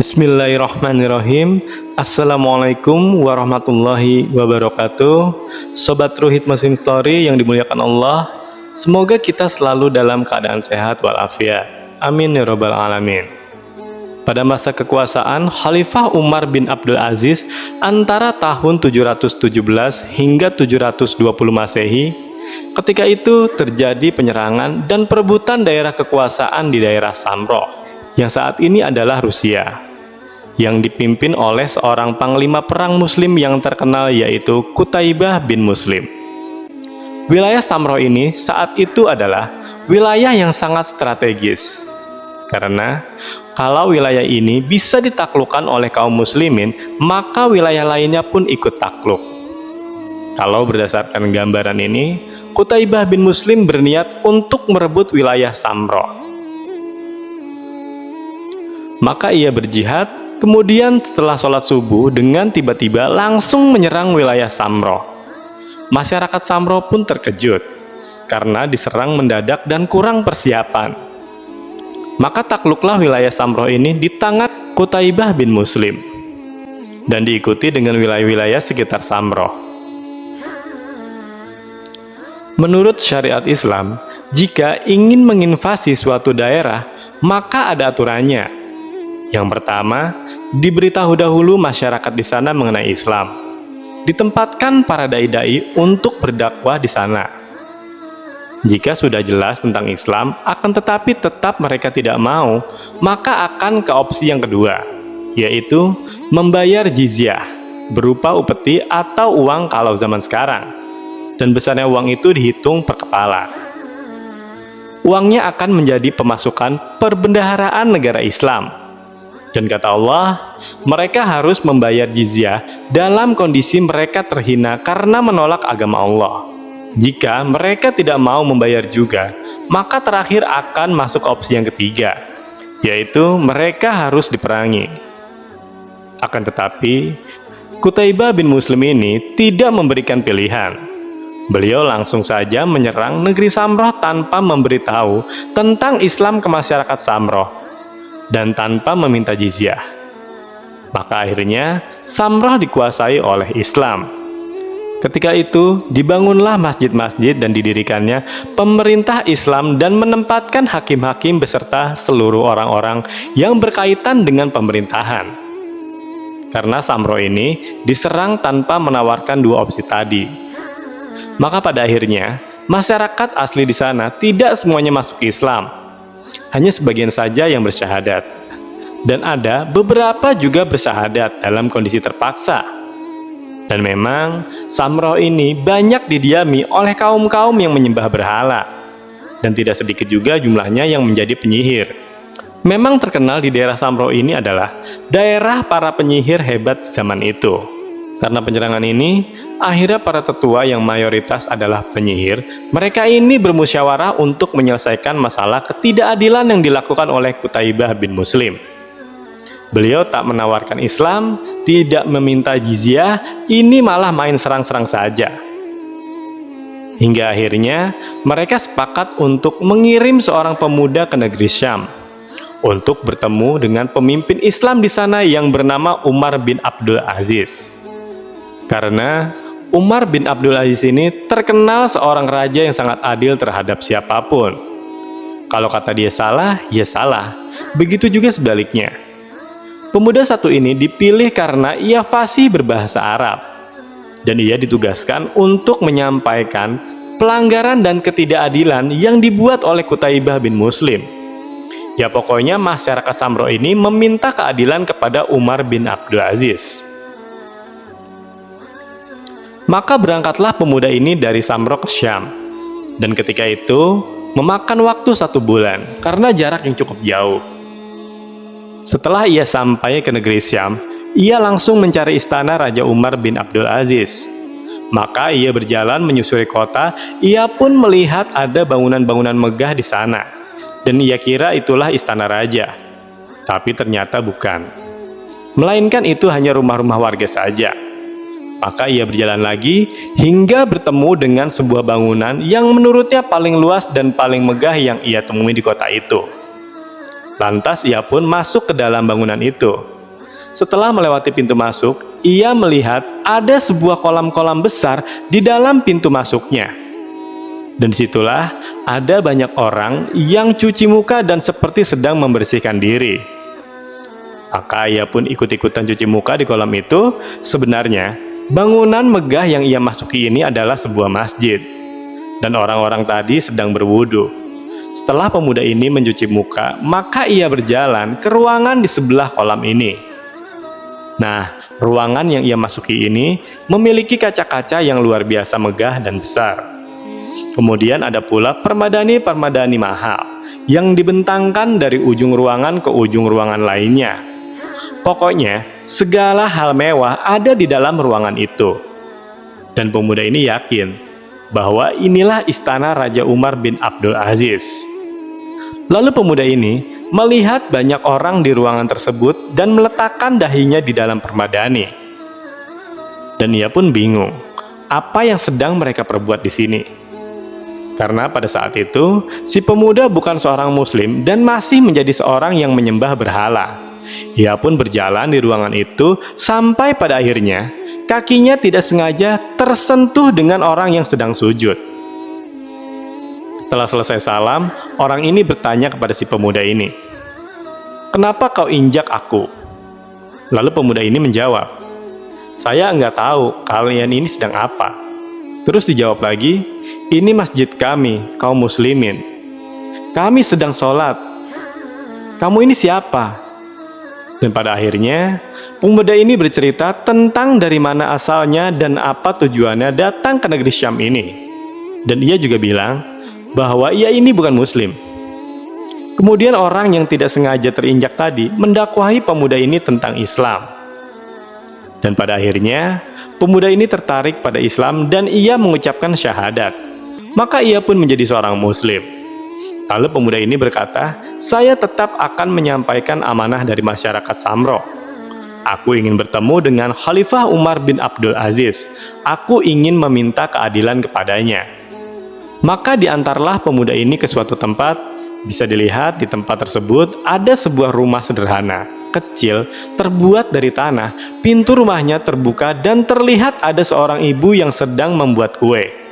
Bismillahirrahmanirrahim. Assalamualaikum warahmatullahi wabarakatuh. Sobat Ruhid Muslim Story yang dimuliakan Allah, semoga kita selalu dalam keadaan sehat walafiat. Amin ya rabbal alamin. Pada masa kekuasaan Khalifah Umar bin Abdul Aziz antara tahun 717 hingga 720 Masehi, ketika itu terjadi penyerangan dan perebutan daerah kekuasaan di daerah Samroh yang saat ini adalah Rusia, yang dipimpin oleh seorang panglima perang muslim yang terkenal, yaitu Qutaibah bin Muslim. Wilayah Samroh ini saat itu adalah wilayah yang sangat strategis, karena kalau wilayah ini bisa ditaklukkan oleh kaum muslimin, maka wilayah lainnya pun ikut takluk. Kalau berdasarkan gambaran ini, Qutaibah bin Muslim berniat untuk merebut wilayah Samroh. Maka ia berjihad, kemudian setelah sholat subuh dengan tiba-tiba langsung menyerang wilayah Samroh. Masyarakat Samroh pun terkejut karena diserang mendadak dan kurang persiapan. Maka takluklah wilayah Samroh ini di tangan Qutaibah bin Muslim dan diikuti dengan wilayah-wilayah sekitar Samroh. Menurut syariat Islam, jika ingin menginvasi suatu daerah, maka ada aturannya. Yang pertama, diberitahu dahulu masyarakat di sana mengenai Islam. Ditempatkan para dai-dai untuk berdakwah di sana. Jika sudah jelas tentang Islam, akan tetapi tetap mereka tidak mau, maka akan ke opsi yang kedua, yaitu membayar jizyah, berupa upeti atau uang kalau zaman sekarang. Dan besarnya uang itu dihitung per kepala. Uangnya akan menjadi pemasukan perbendaharaan negara Islam. Dan kata Allah, mereka harus membayar jizyah dalam kondisi mereka terhina karena menolak agama Allah. Jika mereka tidak mau membayar juga, maka terakhir akan masuk opsi yang ketiga, yaitu mereka harus diperangi. Akan tetapi, Qutaibah bin Muslim ini tidak memberikan pilihan. Beliau langsung saja menyerang negeri Samroh tanpa memberitahu tentang Islam ke masyarakat Samroh dan tanpa meminta jizyah. Maka akhirnya Samroh dikuasai oleh Islam. Ketika itu dibangunlah masjid-masjid dan didirikannya pemerintah Islam dan menempatkan hakim-hakim beserta seluruh orang-orang yang berkaitan dengan pemerintahan. Karena Samroh ini diserang tanpa menawarkan dua opsi tadi, maka pada akhirnya masyarakat asli di sana tidak semuanya masuk Islam. Hanya sebagian saja yang bersyahadat, dan ada beberapa juga bersyahadat dalam kondisi terpaksa. Dan memang Samroh ini banyak didiami oleh kaum-kaum yang menyembah berhala, dan tidak sedikit juga jumlahnya yang menjadi penyihir. Memang terkenal di daerah Samroh ini adalah daerah para penyihir hebat zaman itu. Karena penyerangan ini, akhirnya para tetua yang mayoritas adalah penyihir, mereka ini bermusyawarah untuk menyelesaikan masalah ketidakadilan yang dilakukan oleh Qutaibah bin Muslim. Beliau tak menawarkan Islam, tidak meminta jizyah, ini malah main serang-serang saja. Hingga akhirnya mereka sepakat untuk mengirim seorang pemuda ke negeri Syam untuk bertemu dengan pemimpin Islam di sana yang bernama Umar bin Abdul Aziz. Karena Umar bin Abdul Aziz ini terkenal seorang raja yang sangat adil terhadap siapapun. Kalau kata dia salah, ya salah. Begitu juga sebaliknya. Pemuda satu ini dipilih karena ia fasih berbahasa Arab. Dan ia ditugaskan untuk menyampaikan pelanggaran dan ketidakadilan yang dibuat oleh Qutaibah bin Muslim. Ya pokoknya masyarakat Samroh ini meminta keadilan kepada Umar bin Abdul Aziz. Maka berangkatlah pemuda ini dari Samroh ke Syam. Dan ketika itu memakan waktu 1 bulan karena jarak yang cukup jauh. Setelah ia sampai ke negeri Syam, ia langsung mencari istana Raja Umar bin Abdul Aziz. Maka ia berjalan menyusuri kota, ia pun melihat ada bangunan-bangunan megah di sana. Dan ia kira itulah istana raja. Tapi ternyata bukan. Melainkan itu hanya rumah-rumah warga saja. Maka ia berjalan lagi hingga bertemu dengan sebuah bangunan yang menurutnya paling luas dan paling megah yang ia temui di kota itu. Lantas ia pun masuk ke dalam bangunan itu. Setelah melewati pintu masuk, ia melihat ada sebuah kolam-kolam besar di dalam pintu masuknya. Dan disitulah ada banyak orang yang cuci muka dan seperti sedang membersihkan diri. Maka ia pun ikut-ikutan cuci muka di kolam itu. Sebenarnya, bangunan megah yang ia masuki ini adalah sebuah masjid. Dan orang-orang tadi sedang berwudu. Setelah pemuda ini mencuci muka, maka ia berjalan ke ruangan di sebelah kolam ini. Nah, ruangan yang ia masuki ini memiliki kaca-kaca yang luar biasa megah dan besar. Kemudian ada pula permadani-permadani mahal yang dibentangkan dari ujung ruangan ke ujung ruangan lainnya. Pokoknya, segala hal mewah ada di dalam ruangan itu. Dan pemuda ini yakin bahwa inilah istana Raja Umar bin Abdul Aziz. Lalu pemuda ini melihat banyak orang di ruangan tersebut dan meletakkan dahinya di dalam permadani. Dan ia pun bingung, apa yang sedang mereka perbuat di sini? Karena pada saat itu, si pemuda bukan seorang muslim dan masih menjadi seorang yang menyembah berhala. Ia pun berjalan di ruangan itu sampai pada akhirnya kakinya tidak sengaja tersentuh dengan orang yang sedang sujud. Setelah selesai salam, orang ini bertanya kepada si pemuda ini, "Kenapa kau injak aku?" Lalu pemuda ini menjawab, "Saya nggak tahu kalian ini sedang apa." Terus dijawab lagi, "Ini masjid kami, kaum muslimin. Kami sedang sholat. Kamu ini siapa?" Dan pada akhirnya, pemuda ini bercerita tentang dari mana asalnya dan apa tujuannya datang ke negeri Syam ini. Dan ia juga bilang bahwa ia ini bukan muslim. Kemudian orang yang tidak sengaja terinjak tadi mendakwahi pemuda ini tentang Islam. Dan pada akhirnya, pemuda ini tertarik pada Islam dan ia mengucapkan syahadat. Maka ia pun menjadi seorang muslim. Lalu pemuda ini berkata, "Saya tetap akan menyampaikan amanah dari masyarakat Samro. Aku ingin bertemu dengan Khalifah Umar bin Abdul Aziz. Aku ingin meminta keadilan kepadanya." Maka diantarlah pemuda ini ke suatu tempat. Bisa dilihat di tempat tersebut ada sebuah rumah sederhana, kecil, terbuat dari tanah. Pintu rumahnya terbuka dan terlihat ada seorang ibu yang sedang membuat kue.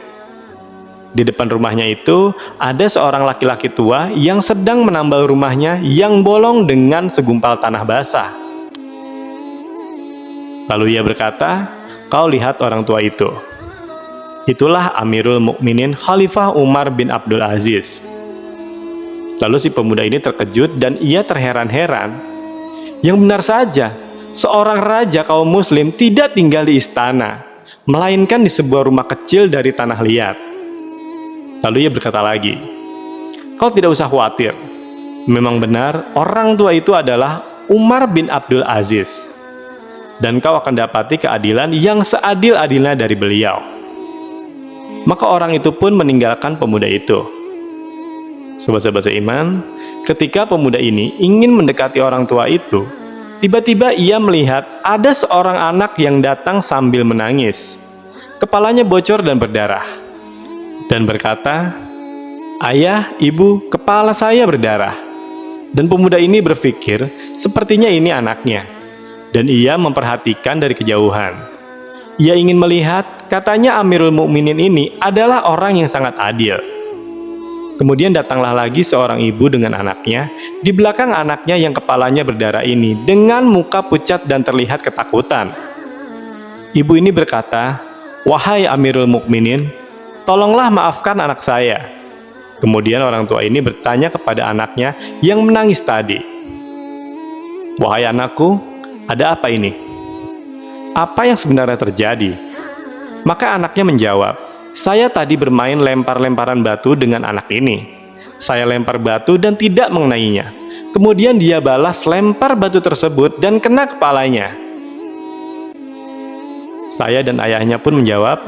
Di depan rumahnya itu ada seorang laki-laki tua yang sedang menambal rumahnya yang bolong dengan segumpal tanah basah. Lalu ia berkata, "Kau lihat orang tua itu. Itulah Amirul Mukminin Khalifah Umar bin Abdul Aziz." Lalu si pemuda ini terkejut dan ia terheran-heran. Yang benar saja, seorang raja kaum muslim tidak tinggal di istana, melainkan di sebuah rumah kecil dari tanah liat. Lalu ia berkata lagi, "Kau tidak usah khawatir. Memang benar orang tua itu adalah Umar bin Abdul Aziz. Dan kau akan dapati keadilan yang seadil-adilnya dari beliau." Maka orang itu pun meninggalkan pemuda itu. Sobat-sobat seiman, ketika pemuda ini ingin mendekati orang tua itu, tiba-tiba ia melihat ada seorang anak yang datang sambil menangis. Kepalanya bocor dan berdarah. Dan berkata, "Ayah, ibu, kepala saya berdarah." Dan pemuda ini berpikir, sepertinya ini anaknya. Dan ia memperhatikan dari kejauhan. Ia ingin melihat, katanya Amirul Mukminin ini adalah orang yang sangat adil. Kemudian datanglah lagi seorang ibu dengan anaknya. Di belakang anaknya yang kepalanya berdarah ini, dengan muka pucat dan terlihat ketakutan. Ibu ini berkata, "Wahai Amirul Mukminin, tolonglah maafkan anak saya." Kemudian orang tua ini bertanya kepada anaknya yang menangis tadi, "Wahai anakku, ada apa ini? Apa yang sebenarnya terjadi?" Maka anaknya menjawab, "Saya tadi bermain lempar-lemparan batu dengan anak ini. Saya lempar batu dan tidak mengenainya. Kemudian dia balas lempar batu tersebut dan kena kepalanya." Saya dan ayahnya pun menjawab,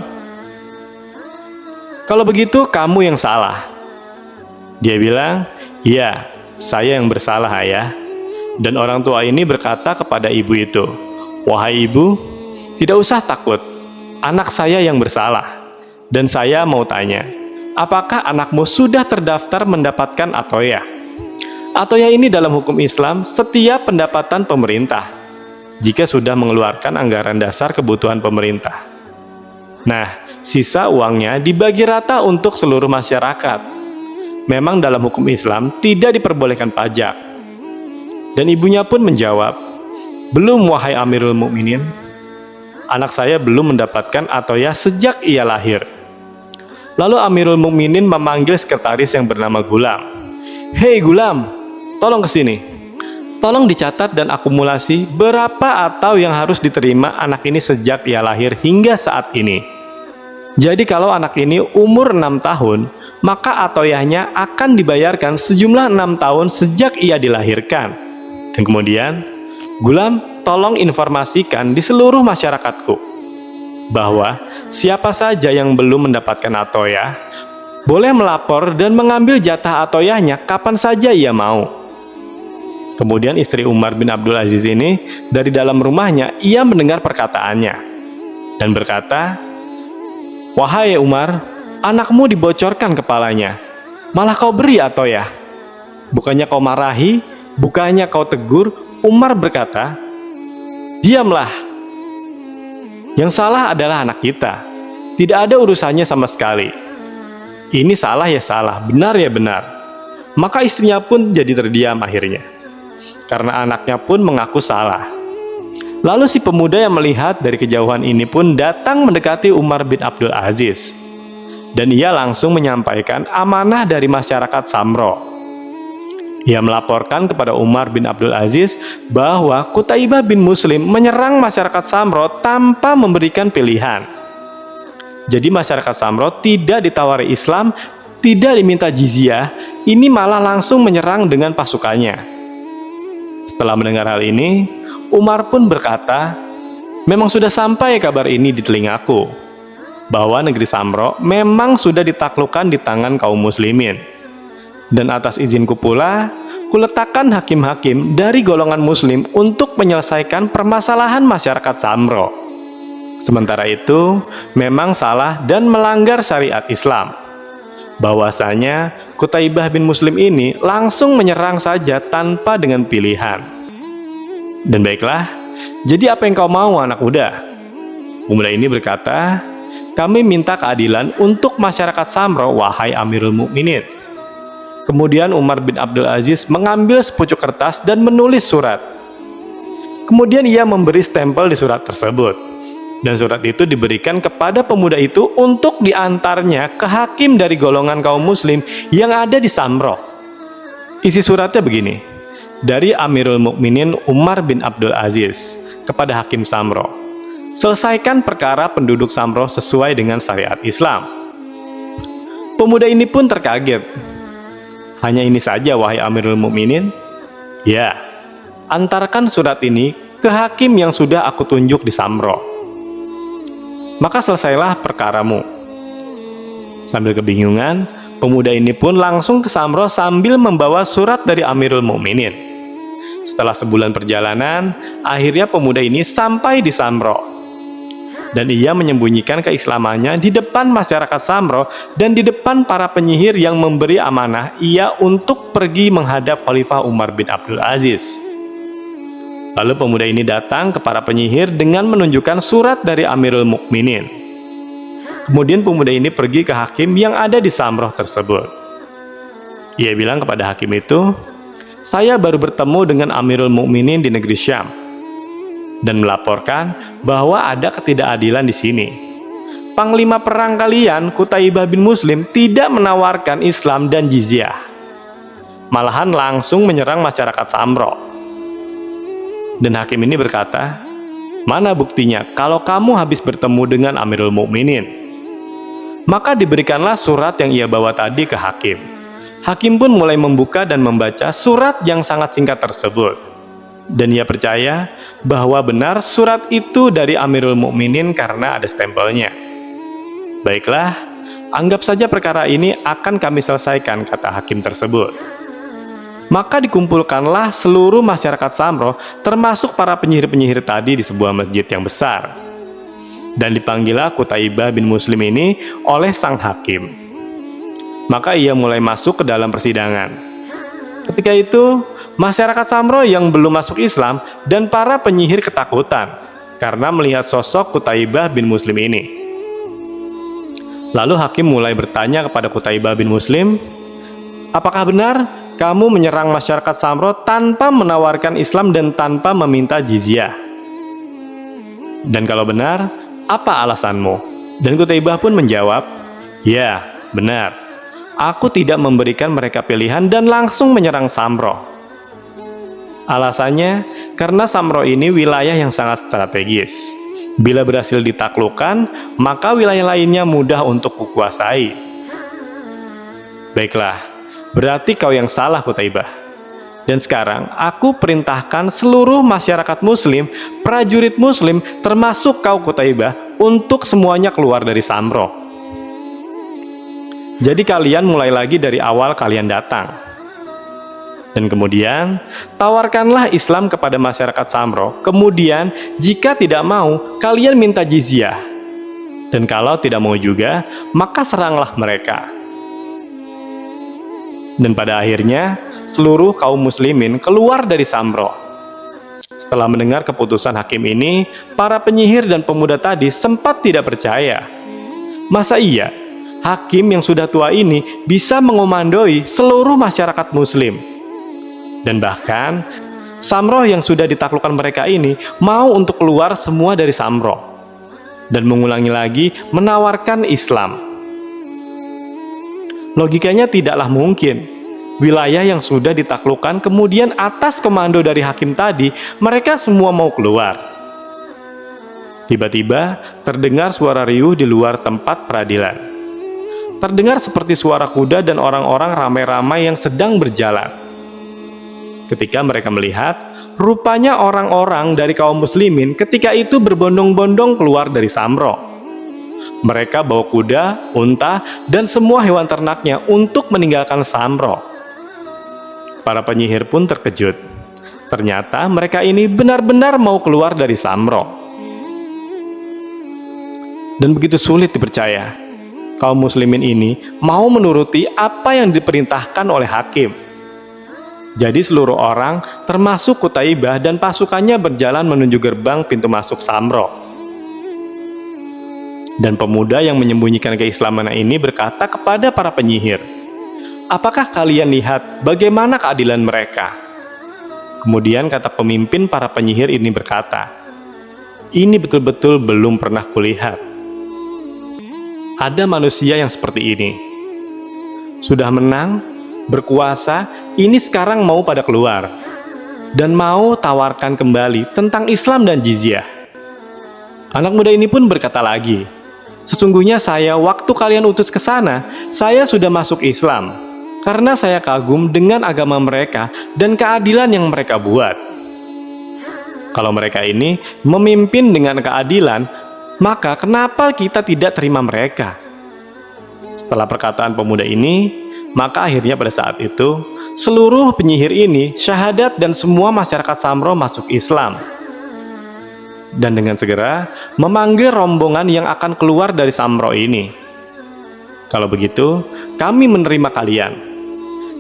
"Kalau begitu kamu yang salah." Dia bilang, "Iya, saya yang bersalah, ayah." Dan orang tua ini berkata kepada ibu itu, "Wahai ibu, tidak usah takut. Anak saya yang bersalah. Dan saya mau tanya, apakah anakmu sudah terdaftar mendapatkan atoyah?" Atoyah ini dalam hukum Islam setiap pendapatan pemerintah. jika sudah mengeluarkan anggaran dasar kebutuhan pemerintah. Nah, sisa uangnya dibagi rata untuk seluruh masyarakat. Memang dalam hukum Islam tidak diperbolehkan pajak. Dan ibunya pun menjawab, "Belum, wahai Amirul Mukminin. Anak saya belum mendapatkan atoyah sejak ia lahir." Lalu Amirul Mukminin memanggil sekretaris yang bernama Gulam. "Hei Gulam, tolong kesini. Tolong dicatat dan akumulasi berapa atau yang harus diterima anak ini sejak ia lahir hingga saat ini. Jadi kalau anak ini umur 6 tahun, maka atoyahnya akan dibayarkan sejumlah 6 tahun sejak ia dilahirkan. Dan kemudian, Gulam tolong informasikan di seluruh masyarakatku bahwa siapa saja yang belum mendapatkan atoyah boleh melapor dan mengambil jatah atoyahnya kapan saja ia mau." Kemudian istri Umar bin Abdul Aziz ini dari dalam rumahnya ia mendengar perkataannya dan berkata, "Wahai Umar, anakmu dibocorkan kepalanya, malah kau beri atoyah. Bukannya kau marahi, bukannya kau tegur." Umar berkata, "Diamlah. Yang salah adalah anak kita. Tidak ada urusannya sama sekali. Ini salah ya salah, benar ya benar." Maka istrinya pun jadi terdiam akhirnya, karena anaknya pun mengaku salah. Lalu si pemuda yang melihat dari kejauhan ini pun datang mendekati Umar bin Abdul Aziz. Dan ia langsung menyampaikan amanah dari masyarakat Samro. Ia melaporkan kepada Umar bin Abdul Aziz bahwa Qutaibah bin Muslim menyerang masyarakat Samro tanpa memberikan pilihan. Jadi masyarakat Samro tidak ditawari Islam, tidak diminta jizyah, ini malah langsung menyerang dengan pasukannya. Setelah mendengar hal ini, Umar pun berkata, "Memang sudah sampai kabar ini di telingaku, bahwa negeri Samro memang sudah ditaklukkan di tangan kaum muslimin. Dan atas izinku pula, kuletakkan hakim-hakim dari golongan muslim untuk menyelesaikan permasalahan masyarakat Samro. Sementara itu, memang salah dan melanggar syariat Islam. Bahwasanya Qutaibah bin Muslim ini langsung menyerang saja tanpa dengan pilihan. Dan baiklah, jadi apa yang kau mau anak muda?" Pemuda ini berkata, "Kami minta keadilan untuk masyarakat Samro, wahai Amirul Mukminin." Kemudian Umar bin Abdul Aziz mengambil sepucuk kertas dan menulis surat. Kemudian ia memberi stempel di surat tersebut. Dan surat itu diberikan kepada pemuda itu untuk diantarnya ke hakim dari golongan kaum muslim yang ada di Samro. Isi suratnya begini, dari Amirul Mukminin Umar bin Abdul Aziz kepada hakim Samro. "Selesaikan perkara penduduk Samro sesuai dengan syariat Islam." Pemuda ini pun terkaget. "Hanya ini saja wahai Amirul Mukminin?" "Ya, antarkan surat ini ke hakim yang sudah aku tunjuk di Samro, maka selesailah perkaramu." Sambil kebingungan, pemuda ini pun langsung ke Samro sambil membawa surat dari Amirul Mukminin. Setelah sebulan perjalanan, akhirnya pemuda ini sampai di Samro. Dan ia menyembunyikan keislamannya di depan masyarakat Samro dan di depan para penyihir yang memberi amanah ia untuk pergi menghadap Khalifah Umar bin Abdul Aziz. Lalu pemuda ini datang ke para penyihir dengan menunjukkan surat dari Amirul Mukminin. Kemudian pemuda ini pergi ke hakim yang ada di Samroh tersebut. Ia bilang kepada hakim itu, "Saya baru bertemu dengan Amirul Mukminin di negeri Syam dan melaporkan bahwa ada ketidakadilan di sini. Panglima perang kalian, Qutaibah bin Muslim, tidak menawarkan Islam dan jizyah, malahan langsung menyerang masyarakat Samro." Dan hakim ini berkata, "Mana buktinya kalau kamu habis bertemu dengan Amirul Mukminin?" Maka diberikanlah surat yang ia bawa tadi ke hakim. Hakim pun mulai membuka dan membaca surat yang sangat singkat tersebut. Dan ia percaya bahwa benar surat itu dari Amirul Mukminin karena ada stempelnya. "Baiklah, anggap saja perkara ini akan kami selesaikan," kata hakim tersebut. Maka dikumpulkanlah seluruh masyarakat Samro, termasuk para penyihir-penyihir tadi di sebuah masjid yang besar. Dan dipanggillah Qutaibah bin Muslim ini oleh sang hakim. Maka ia mulai masuk ke dalam persidangan. Ketika itu, masyarakat Samro yang belum masuk Islam dan para penyihir ketakutan karena melihat sosok Qutaibah bin Muslim ini. Lalu hakim mulai bertanya kepada Qutaibah bin Muslim, "Apakah benar kamu menyerang masyarakat Samro tanpa menawarkan Islam dan tanpa meminta jizyah? Dan kalau benar, apa alasanmu?" Dan Qutaibah pun menjawab, "Ya, benar. Aku tidak memberikan mereka pilihan dan langsung menyerang Samro. Alasannya, karena Samro ini wilayah yang sangat strategis. Bila berhasil ditaklukkan, maka wilayah lainnya mudah untuk kukuasai." "Baiklah, berarti kau yang salah, Qutaibah. Dan sekarang aku perintahkan seluruh masyarakat muslim, prajurit muslim, termasuk kau Qutaibah, untuk semuanya keluar dari Samro. Jadi kalian mulai lagi dari awal kalian datang. Dan kemudian tawarkanlah Islam kepada masyarakat Samro. Kemudian jika tidak mau, kalian minta jizyah. Dan kalau tidak mau juga, maka seranglah mereka." Dan pada akhirnya seluruh kaum muslimin keluar dari Samro. Setelah mendengar keputusan hakim ini, para penyihir dan pemuda tadi sempat tidak percaya. Masa iya hakim yang sudah tua ini bisa mengomandoi seluruh masyarakat muslim? Dan bahkan Samro yang sudah ditaklukkan mereka ini mau untuk keluar semua dari Samro dan mengulangi lagi menawarkan Islam. Logikanya tidaklah mungkin. Wilayah yang sudah ditaklukkan kemudian atas komando dari hakim tadi, mereka semua mau keluar. Tiba-tiba terdengar suara riuh di luar tempat peradilan. Terdengar seperti suara kuda dan orang-orang ramai-ramai yang sedang berjalan. Ketika mereka melihat, rupanya orang-orang dari kaum muslimin ketika itu berbondong-bondong keluar dari Samro. Mereka bawa kuda, unta, dan semua hewan ternaknya untuk meninggalkan Samro. Para penyihir pun terkejut. Ternyata mereka ini benar-benar mau keluar dari Samro. Dan begitu sulit dipercaya, kaum muslimin ini mau menuruti apa yang diperintahkan oleh hakim. Jadi seluruh orang, termasuk Qutaibah dan pasukannya berjalan menuju gerbang pintu masuk Samro. Dan pemuda yang menyembunyikan keislaman ini berkata kepada para penyihir, "Apakah kalian lihat bagaimana keadilan mereka?" Kemudian kata pemimpin para penyihir ini berkata, "Ini betul-betul belum pernah kulihat. Ada manusia yang seperti ini. Sudah menang, berkuasa, ini sekarang mau pada keluar. Dan mau tawarkan kembali tentang Islam dan jizyah." Anak muda ini pun berkata lagi, "Sesungguhnya saya waktu kalian utus ke sana, saya sudah masuk Islam. Karena saya kagum dengan agama mereka dan keadilan yang mereka buat. Kalau mereka ini memimpin dengan keadilan, maka kenapa kita tidak terima mereka?" Setelah perkataan pemuda ini, maka akhirnya pada saat itu, seluruh penyihir ini syahadat dan semua masyarakat Samro masuk Islam. Dan dengan segera memanggil rombongan yang akan keluar dari Samro ini. "Kalau begitu, kami menerima kalian.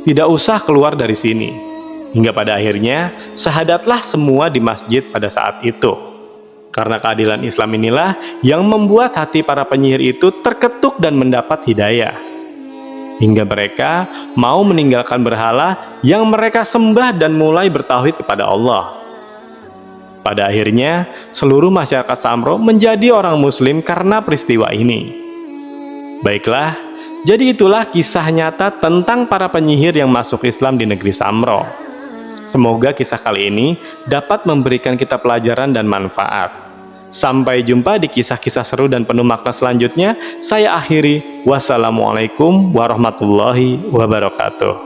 Tidak usah keluar dari sini." Hingga pada akhirnya syahadatlah semua di masjid pada saat itu. Karena keadilan Islam inilah yang membuat hati para penyihir itu terketuk dan mendapat hidayah. Hingga mereka mau meninggalkan berhala yang mereka sembah dan mulai bertauhid kepada Allah. Pada akhirnya seluruh masyarakat Samro menjadi orang muslim karena peristiwa ini. Baiklah, jadi itulah kisah nyata tentang para penyihir yang masuk Islam di negeri Samro. Semoga kisah kali ini dapat memberikan kita pelajaran dan manfaat. Sampai jumpa di kisah-kisah seru dan penuh makna selanjutnya. Saya akhiri. Wassalamualaikum warahmatullahi wabarakatuh.